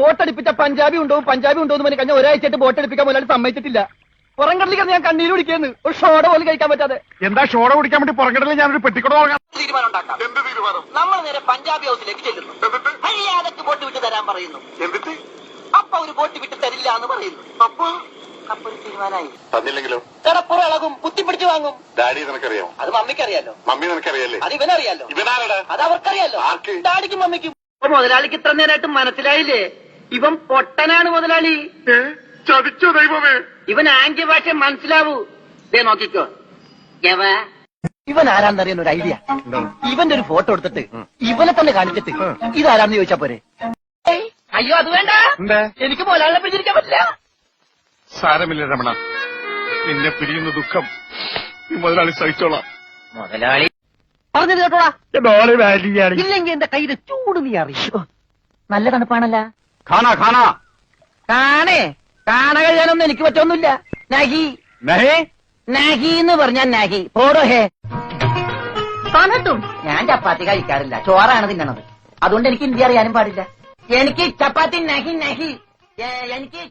ബോട്ടടിപ്പിച്ച പഞ്ചാബി ഉണ്ടോ എന്ന് പറഞ്ഞ് കഴിഞ്ഞാൽ ഒരാഴ്ചയായിട്ട് ബോട്ടടിപ്പിക്കാൻ മുതലാളി സമ്മതിച്ചിട്ടില്ല. പുറംകടലിൽ കിടന്ന് ഞാൻ കണ്ണീര് കുടിക്കുന്നു. ഒരു ഷോട പോലും കഴിക്കാൻ പറ്റാതെ. എന്താ ഷോട കുടിക്കാൻ വേണ്ടി പുറംകടലിൽ ഞാനൊരു പെട്ടിക്കട തുടങ്ങാം. തീരുമാനം ഉണ്ടാക്കാം. എന്ത് തീരുമാനം? നമ്മൾ നേരെ പഞ്ചാബി ഹൗസിലേക്ക് ചെല്ലുന്നു. ഹരിയാനക്ക് ബോട്ട് വിട്ട് തരാൻ പറയുന്നു. എന്നിട്ട് അപ്പൊ ഒരു ബോട്ട് വിട്ട് തരില്ല എന്ന് പറയുന്നു. അപ്പൊ ഒരു തീരുമാനമായി. തന്നില്ലെങ്കിലോ? കിടപ്പുറ ഇളകും, കുത്തിപ്പിടിച്ചു വാങ്ങും. ഡാഡി നിനക്കറിയാമോ? അത് മമ്മിക്കറിയാലോ. മമ്മി നിനക്കറിയാലേ? അത് ഇവനറിയാലോ. ഇവനാരടാ? അത് അവർക്കറിയാലോ. ആർക്ക്? ഡാഡിക്കും മമ്മിക്കും. അപ്പൊ മുതലാളിക്ക് ഇത്ര നേരമായിട്ട് മനസ്സിലായില്ലേ? ഇവൻ പൊട്ടനാണ് മുതലാളി. ചതിച്ചോ ദൈവമേ. ഇവൻ ആംഗ്യ ഭാഷ മനസ്സിലാവൂ. ദേ നോക്കിക്കോ. ഇവൻ ആരാന്നറിയാൻ ഒരു ഐഡിയ. ഇവന്റെ ഒരു ഫോട്ടോ എടുത്തിട്ട് ഇവനെ തന്നെ കാണിച്ചിട്ട് ഇതാരാന്ന് ചോദിച്ചാ പോരെ? അയ്യോ അത് വേണ്ട. എനിക്ക് മുതലാളിനെ പിടിച്ചിരിക്കാൻ പറ്റില്ല. സാരമില്ല രമണ, നിന്നെ പിരിയുന്ന ദുഃഖം ഈ മുതലാളി സഹിച്ചോളാം. മുതലാളി പറഞ്ഞു കേട്ടോളാ. ഇല്ലെങ്കിൽ എന്റെ കയ്യില് ചൂട് നീ അറിയോ? നല്ല തണുപ്പാണല്ല. കാണേ കാണ കഴിയാനൊന്നും എനിക്ക് പറ്റൊന്നുമില്ല. നഹി നഹി എന്ന് പറഞ്ഞാൽ നഹി. പോടോ ഹേ. ഞാൻ ചപ്പാത്തി കഴിക്കാറില്ല, ചോറാണ് തിന്നണത്. അതുകൊണ്ട് എനിക്ക് ഹിന്ദി അറിയാനും പാടില്ല. എനിക്ക് ചപ്പാത്തി നഹി നഹി. എനിക്ക്